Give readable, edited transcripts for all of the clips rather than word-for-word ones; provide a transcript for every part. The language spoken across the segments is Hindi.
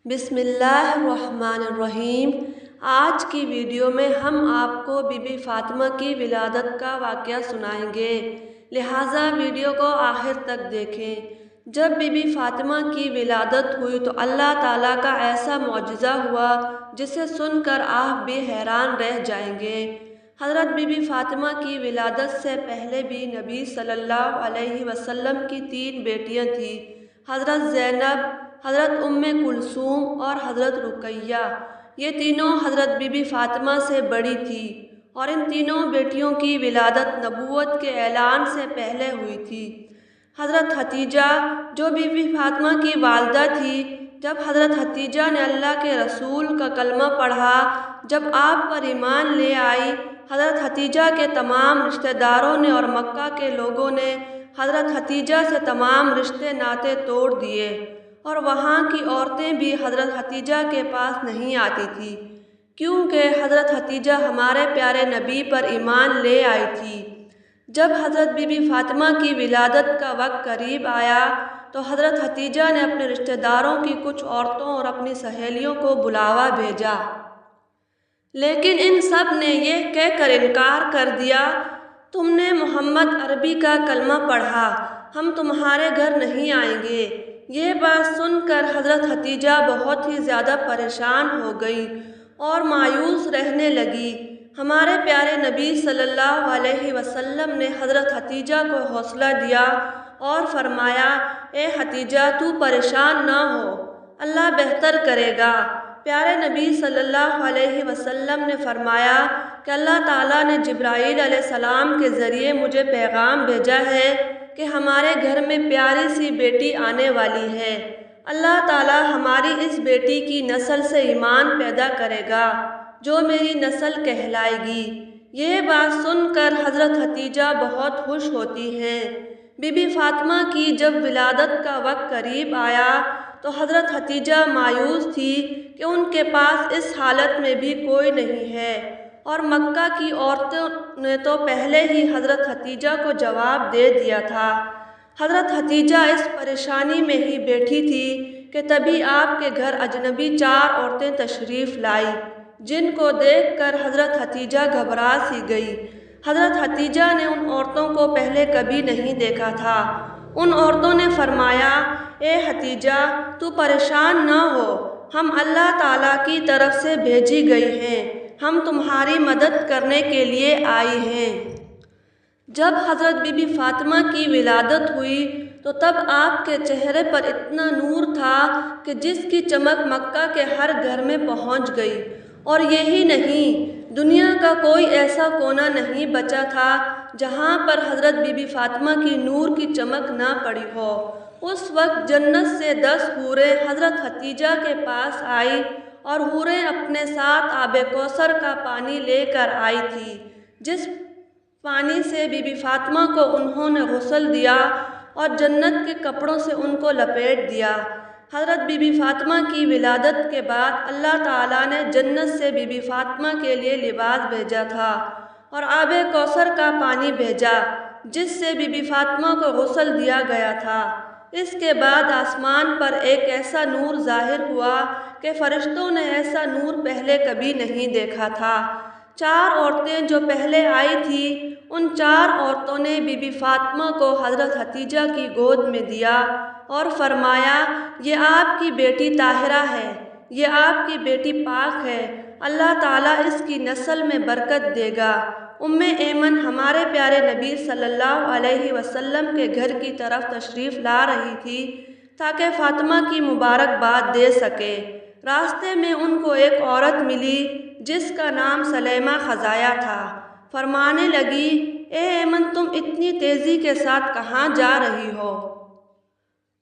बिस्मिल्लाहिर्रहमानिर्रहीम। आज की वीडियो में हम आपको बीबी फ़ातिमा की विलादत का वाक़या सुनाएंगे, लिहाजा वीडियो को आखिर तक देखें। जब बीबी फ़ातिमा की विलादत हुई तो अल्लाह ताला का ऐसा मौजज़ा हुआ जिसे सुनकर आप भी हैरान रह जाएंगे। हज़रत बीबी फ़ातिमा की विलादत से पहले भी नबी सल्लल्लाहु अलैहि वसल्लम की 3 बेटियां थीं, हज़रत ज़ैनब, हज़रत उम्मे कुलसूम और हज़रत रुक़ैया। ये तीनों हज़रत बीबी फ़ातिमा से बड़ी थी और इन तीनों बेटियों की विलादत नबूवत के ऐलान से पहले हुई थी। हज़रत हतीजा जो बीबी फ़ातिमा की वालिदा थी, जब हज़रत हतीजा ने अल्लाह के रसूल का कलमा पढ़ा, जब आप पर ईमान ले आई, हज़रत हतीजा के तमाम रिश्तेदारों ने और मक्का के लोगों ने हज़रत हतीजा से तमाम रिश्ते नाते तोड़ दिए और वहाँ की औरतें भी हज़रत हतीजा के पास नहीं आती थी, क्योंकि हज़रत हतीजा हमारे प्यारे नबी पर ईमान ले आई थी। जब हज़रत बीबी फ़ातिमा की विलादत का वक्त करीब आया तो हज़रत हतीजा ने अपने रिश्तेदारों की कुछ औरतों और अपनी सहेलियों को बुलावा भेजा, लेकिन इन सब ने यह कहकर इनकार कर दिया, तुमने मोहम्मद अरबी का कलमा पढ़ा, हम तुम्हारे घर नहीं आएंगे। ये बात सुनकर हज़रत हतीजा बहुत ही ज़्यादा परेशान हो गई और मायूस रहने लगी। हमारे प्यारे नबी सल्लल्लाहु अलैहि वसल्लम ने हज़रत हतीजा को हौसला दिया और फरमाया, ए हतीजा, तू परेशान ना हो, अल्लाह बेहतर करेगा। प्यारे नबी सल्लल्लाहु अलैहि वसल्लम ने फरमाया कि अल्लाह ताला ने जिब्राईल अलैहिस्सलाम के ज़रिए मुझे पैगाम भेजा है कि हमारे घर में प्यारी सी बेटी आने वाली है। अल्लाह ताला हमारी इस बेटी की नस्ल से ईमान पैदा करेगा जो मेरी नस्ल कहलाएगी। ये बात सुनकर हज़रत हतीजा बहुत खुश होती हैं। बीबी फ़ातिमा की जब विलादत का वक्त करीब आया तो हज़रत हतीजा मायूस थी कि उनके पास इस हालत में भी कोई नहीं है और मक्का की औरतों ने तो पहले ही हज़रत हतीजा को जवाब दे दिया था। हज़रत हतीजा इस परेशानी में ही बैठी थी कि तभी आपके घर अजनबी 4 औरतें तशरीफ़ लाई, जिनको देखकर हज़रत हतीजा घबरा सी गई। हज़रत हतीजा ने उन औरतों को पहले कभी नहीं देखा था। उन औरतों ने फरमाया, ए हतीजा, तू परेशान न हो, हम अल्लाह ताला की तरफ से भेजी गई हैं, हम तुम्हारी मदद करने के लिए आई हैं। जब हज़रत बीबी फ़ातिमा की विलादत हुई तो तब आपके चेहरे पर इतना नूर था कि जिसकी चमक मक्का के हर घर में पहुंच गई। और यही नहीं, दुनिया का कोई ऐसा कोना नहीं बचा था जहां पर हज़रत बीबी फ़ातिमा की नूर की चमक ना पड़ी हो। उस वक्त जन्नत से 10 हूरें हज़रत हतीजा के पास आई और हूरें अपने साथ आबे कौसर का पानी लेकर आई थी, जिस पानी से बीबी फ़ातिमा को उन्होंने गुस्ल दिया और जन्नत के कपड़ों से उनको लपेट दिया। हज़रत बीबी फ़ातिमा की विलादत के बाद अल्लाह ताला ने जन्नत से बीबी फ़ातिमा के लिए लिबास भेजा था और आबे कौसर का पानी भेजा, जिससे बीबी फ़ातिमा को गुस्ल दिया गया था। इसके बाद आसमान पर एक ऐसा नूर ज़ाहिर हुआ कि फ़रिश्तों ने ऐसा नूर पहले कभी नहीं देखा था। 4 औरतें जो पहले आई थी, उन 4 औरतों ने बीबी फ़ातिमा को हज़रत हतीजा की गोद में दिया और फरमाया, ये आपकी बेटी ताहिरा है, ये आपकी बेटी पाक है, अल्लाह ताला इसकी नस्ल में बरकत देगा। उम्मे ऐमन हमारे प्यारे नबी सल्लल्लाहु अलैहि वसल्लम के घर की तरफ तशरीफ़ ला रही थी ताकि फ़ातिमा की मुबारकबाद दे सके। रास्ते में उनको एक औरत मिली जिसका नाम सलेमा ख़ज़ाया था। फरमाने लगी, ए ऐमन, तुम इतनी तेज़ी के साथ कहाँ जा रही हो?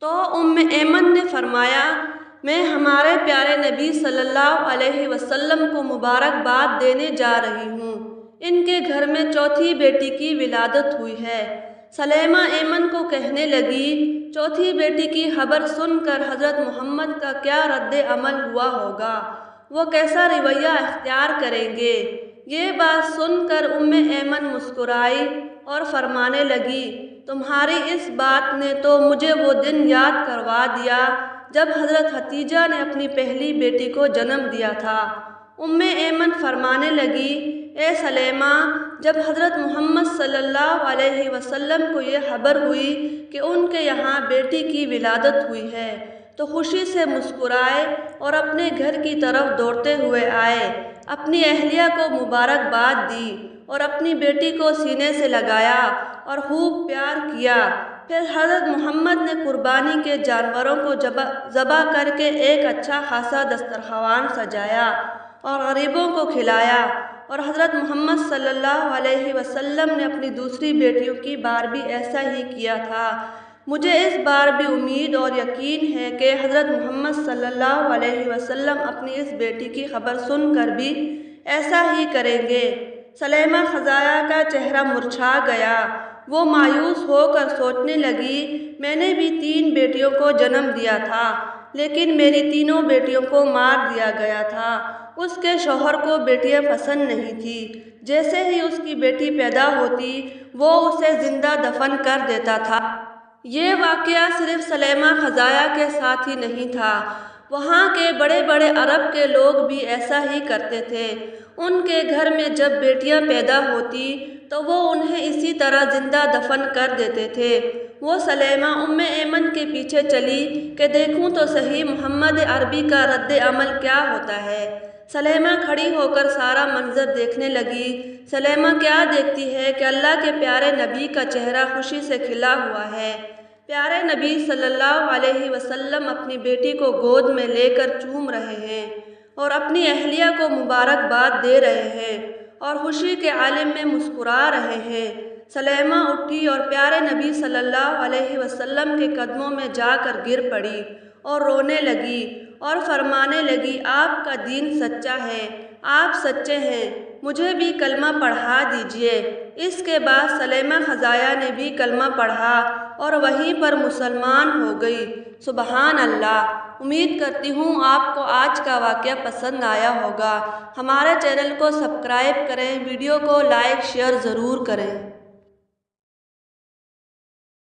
तो उम्मे ऐमन ने फरमाया, मैं हमारे प्यारे नबी सल्लल्लाहु अलैहि वसल्लम को मुबारकबाद देने जा रही हूँ, इनके घर में चौथी बेटी की विलादत हुई है। सलेमा ऐमन को कहने लगी, चौथी बेटी की खबर सुनकर हज़रत मोहम्मद का क्या रद्द अमल हुआ होगा, वो कैसा रवैया अख्तियार करेंगे। ये बात सुनकर उम्मे ऐमन मुस्कुराई और फरमाने लगी, तुम्हारी इस बात ने तो मुझे वो दिन याद करवा दिया जब हज़रत खदीजा ने अपनी पहली बेटी को जन्म दिया था। उम्मे ऐमन फरमाने लगी, ए सलेमा, जब हज़रत मोहम्मद सल्लल्लाहु अलैहि वसल्लम को ये खबर हुई कि उनके यहाँ बेटी की विलादत हुई है तो खुशी से मुस्कुराए और अपने घर की तरफ दौड़ते हुए आए, अपनी अहलिया को मुबारकबाद दी और अपनी बेटी को सीने से लगाया और खूब प्यार किया। फिर हज़रत मोहम्मद ने कुर्बानी के जानवरों को ज़बा करके एक अच्छा खासा दस्तरखान सजाया और गरीबों को खिलाया। और हज़रत मोहम्मद सल्लल्लाहु अलैहि वसल्लम ने अपनी दूसरी बेटियों की बार भी ऐसा ही किया था। मुझे इस बार भी उम्मीद और यकीन है कि हज़रत मोहम्मद सल्लल्लाहु अलैहि वसल्लम अपनी इस बेटी की खबर सुनकर भी ऐसा ही करेंगे। सलेमा खज़ाया का चेहरा मुरझा गया। वो मायूस होकर सोचने लगी, मैंने भी 3 बेटियों को जन्म दिया था, लेकिन मेरी तीनों बेटियों को मार दिया गया था। उसके शौहर को बेटियां पसंद नहीं थी। जैसे ही उसकी बेटी पैदा होती वो उसे जिंदा दफन कर देता था। ये वाक़या सिर्फ सलेमा खज़ाया के साथ ही नहीं था, वहाँ के बड़े बड़े अरब के लोग भी ऐसा ही करते थे। उनके घर में जब बेटियां पैदा होती तो वो उन्हें इसी तरह जिंदा दफन कर देते थे। वो सलेमा उम्मे ऐमन के पीछे चली कि देखूं तो सही मोहम्मद अरबी का रद्द अमल क्या होता है। सलेमा खड़ी होकर सारा मंजर देखने लगी। सलेमा क्या देखती है कि अल्लाह के प्यारे नबी का चेहरा खुशी से खिला हुआ है। प्यारे नबी सल्लल्लाहु अलैहि वसल्लम अपनी बेटी को गोद में लेकर चूम रहे हैं और अपनी अहलिया को मुबारकबाद दे रहे हैं और खुशी के आलम में मुस्कुरा रहे हैं। सलेमा उठी और प्यारे नबी सल्लल्लाहु अलैहि वसल्लम के कदमों में जाकर गिर पड़ी और रोने लगी और फरमाने लगी, आपका दीन सच्चा है, आप सच्चे हैं, मुझे भी कलमा पढ़ा दीजिए। इसके बाद सलेमा खज़ाया ने भी कलमा पढ़ा और वहीं पर मुसलमान हो गई। सुबहान अल्लाह। उम्मीद करती हूँ आपको आज का वाक़या पसंद आया होगा। हमारे चैनल को सब्सक्राइब करें, वीडियो को लाइक शेयर ज़रूर करें।